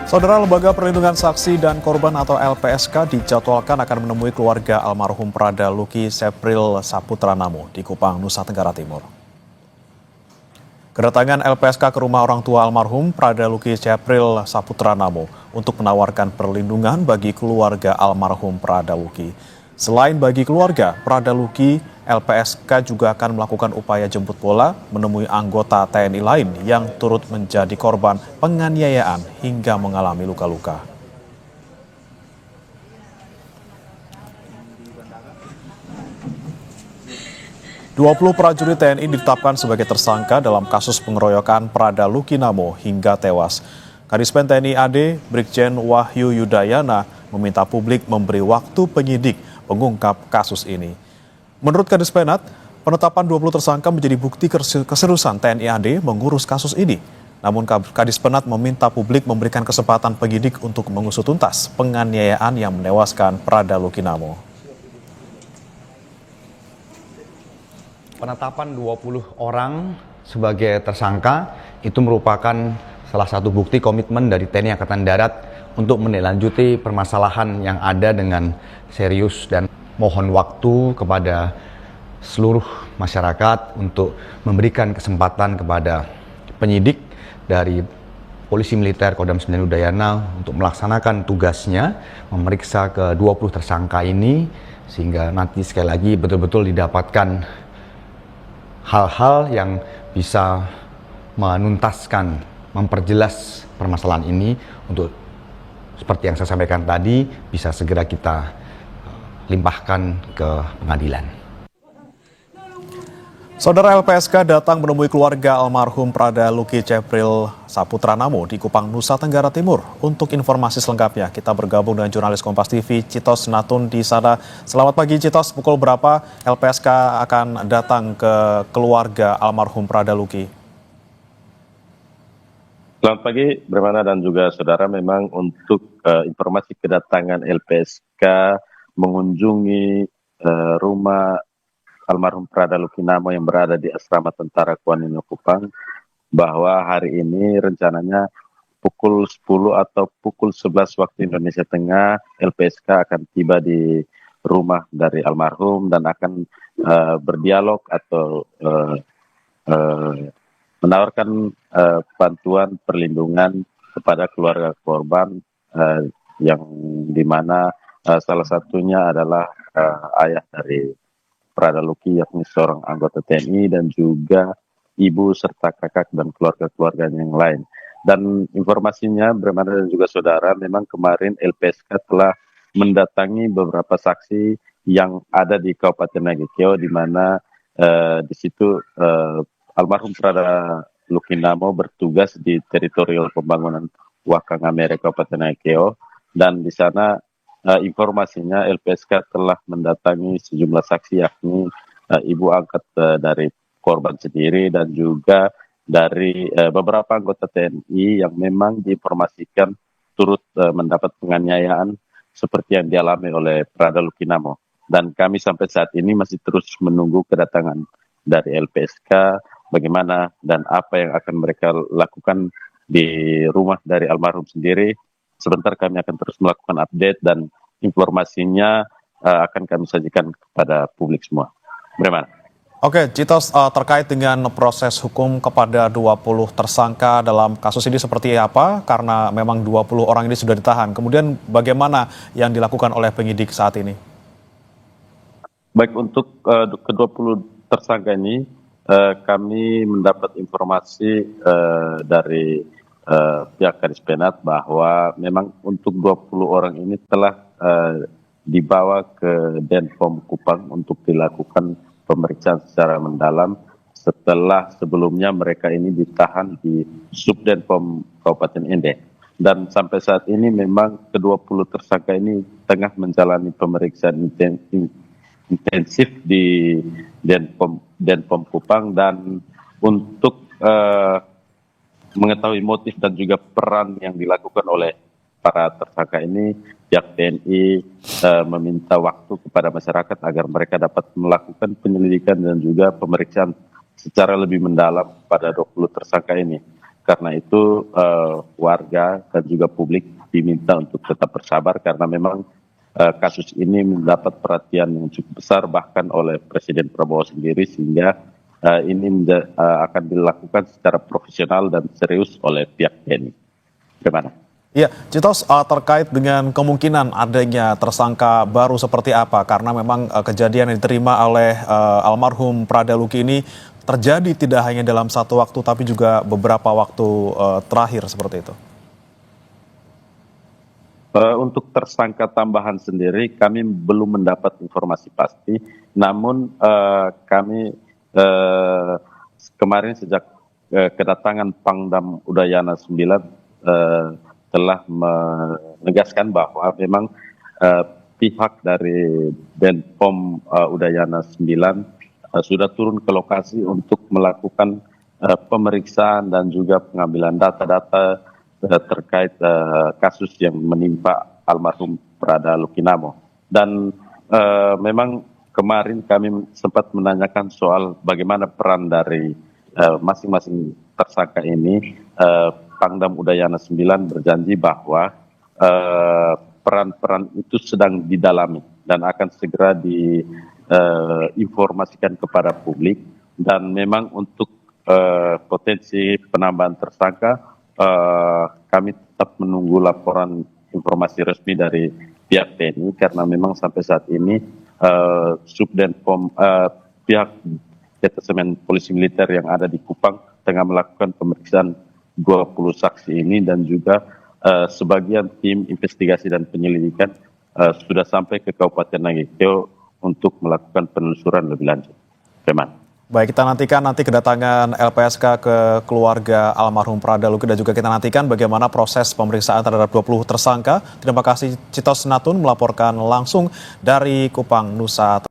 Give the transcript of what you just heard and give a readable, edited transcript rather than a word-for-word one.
Saudara, Lembaga Perlindungan Saksi dan Korban atau LPSK dijadwalkan akan menemui keluarga almarhum Prada Luki Sepril Saputra Namo di Kupang, Nusa Tenggara Timur. Kedatangan LPSK ke rumah orang tua almarhum Prada Luki Sepril Saputra Namo untuk menawarkan perlindungan bagi keluarga almarhum Prada Luki. Selain bagi keluarga Prada Luki, LPSK juga akan melakukan upaya jemput bola menemui anggota TNI lain yang turut menjadi korban penganiayaan hingga mengalami luka-luka. Dua 20 prajurit TNI ditetapkan sebagai tersangka dalam kasus pengeroyokan Prada Luki Namo hingga tewas. Kadispen TNI AD Brigjen Wahyu Yudayana meminta publik memberi waktu penyidik mengungkap kasus ini. Menurut Kadispenat, penetapan 20 tersangka menjadi bukti keseriusan TNI AD mengurus kasus ini. Namun Kadispenat meminta publik memberikan kesempatan penyidik untuk mengusut tuntas penganiayaan yang menewaskan Prada Luki Namo. Penetapan 20 orang sebagai tersangka itu merupakan salah satu bukti komitmen dari TNI Angkatan Darat untuk menindaklanjuti permasalahan yang ada dengan serius dan mohon waktu kepada seluruh masyarakat untuk memberikan kesempatan kepada penyidik dari Polisi Militer Kodam 9 Udayana untuk melaksanakan tugasnya, memeriksa ke 20 tersangka ini, sehingga nanti sekali lagi betul-betul didapatkan hal-hal yang bisa menuntaskan, memperjelas permasalahan ini untuk seperti yang saya sampaikan tadi bisa segera kita limpahkan ke pengadilan. Saudara, LPSK datang menemui keluarga almarhum Prada Luki Sepril Saputra Namo di Kupang, Nusa Tenggara Timur. Untuk informasi selengkapnya, kita bergabung dengan jurnalis Kompas TV Citos Natun di sana. Selamat pagi Citos, pukul berapa LPSK akan datang ke keluarga almarhum Prada Luki? Selamat pagi, Bremana dan juga saudara. Memang untuk informasi kedatangan LPSK mengunjungi rumah almarhum Prada Luki Namo yang berada di Asrama Tentara Kuanino Kupang, bahwa hari ini rencananya pukul 10 atau pukul 11 waktu Indonesia Tengah LPSK akan tiba di rumah dari almarhum dan akan berdialog atau menawarkan bantuan perlindungan kepada keluarga korban yang dimana salah satunya adalah ayah dari Prada Luki, yakni seorang anggota TNI dan juga ibu serta kakak dan keluarga-keluarganya yang lain. Dan informasinya, Bremana dan juga saudara, memang kemarin LPSK telah mendatangi beberapa saksi yang ada di Kabupaten Nagekeo, di mana di situ almarhum Prada Luki Namo bertugas di teritorial pembangunan Wakang Amere Kabupaten Nagekeo, dan di sana informasinya LPSK telah mendatangi sejumlah saksi, yakni ibu angkat dari korban sendiri dan juga dari beberapa anggota TNI yang memang diinformasikan turut mendapat penganiayaan seperti yang dialami oleh Prada Luki Namo. Dan kami sampai saat ini masih terus menunggu kedatangan dari LPSK, bagaimana dan apa yang akan mereka lakukan di rumah dari almarhum sendiri. Sebentar kami akan terus melakukan update dan informasinya akan kami sajikan kepada publik semua. Bagaimana? Oke, Citos, terkait dengan proses hukum kepada 20 tersangka dalam kasus ini seperti apa? Karena memang 20 orang ini sudah ditahan. Kemudian bagaimana yang dilakukan oleh penyidik saat ini? Baik, untuk ke-20 tersangka ini kami mendapat informasi dari pihak Kadispenat bahwa memang untuk 20 orang ini telah dibawa ke Denpom Kupang untuk dilakukan pemeriksaan secara mendalam setelah sebelumnya mereka ini ditahan di Subdenpom Kabupaten Ende. Dan sampai saat ini memang ke-20 tersangka ini tengah menjalani pemeriksaan intensif di Denpom Kupang, dan untuk mengetahui motif dan juga peran yang dilakukan oleh para tersangka ini, pihak TNI meminta waktu kepada masyarakat agar mereka dapat melakukan penyelidikan dan juga pemeriksaan secara lebih mendalam pada 20 tersangka ini. Karena itu warga dan juga publik diminta untuk tetap bersabar karena memang kasus ini mendapat perhatian yang cukup besar bahkan oleh Presiden Prabowo sendiri, sehingga ini akan dilakukan secara profesional dan serius oleh pihak TNI. Bagaimana? Ya, Citos, terkait dengan kemungkinan adanya tersangka baru seperti apa? Karena memang kejadian yang diterima oleh almarhum Pradaluki ini terjadi tidak hanya dalam satu waktu, tapi juga beberapa waktu terakhir seperti itu. Untuk tersangka tambahan sendiri, kami belum mendapat informasi pasti. Namun kami kemarin sejak kedatangan Pangdam Udayana 9 telah menegaskan bahwa memang pihak dari Denpom Udayana 9 sudah turun ke lokasi untuk melakukan pemeriksaan dan juga pengambilan data-data terkait kasus yang menimpa almarhum Pradaluki Namo. Dan memang kemarin kami sempat menanyakan soal bagaimana peran dari masing-masing tersangka ini. Pangdam Udayana 9 berjanji bahwa peran-peran itu sedang didalami dan akan segera diinformasikan kepada publik. Dan memang untuk potensi penambahan tersangka, kami tetap menunggu laporan informasi resmi dari pihak TNI karena memang sampai saat ini Subdenpom pihak Detasemen Polisi Militer yang ada di Kupang tengah melakukan pemeriksaan 20 saksi ini, dan juga sebagian tim investigasi dan penyelidikan sudah sampai ke Kabupaten Nagekeo untuk melakukan penelusuran lebih lanjut. Bagaimana? Baik, kita nantikan nanti kedatangan LPSK ke keluarga almarhum Pradaluki dan juga kita nantikan bagaimana proses pemeriksaan terhadap 20 tersangka. Terima kasih Citos Natun melaporkan langsung dari Kupang, Nusa Tenggara.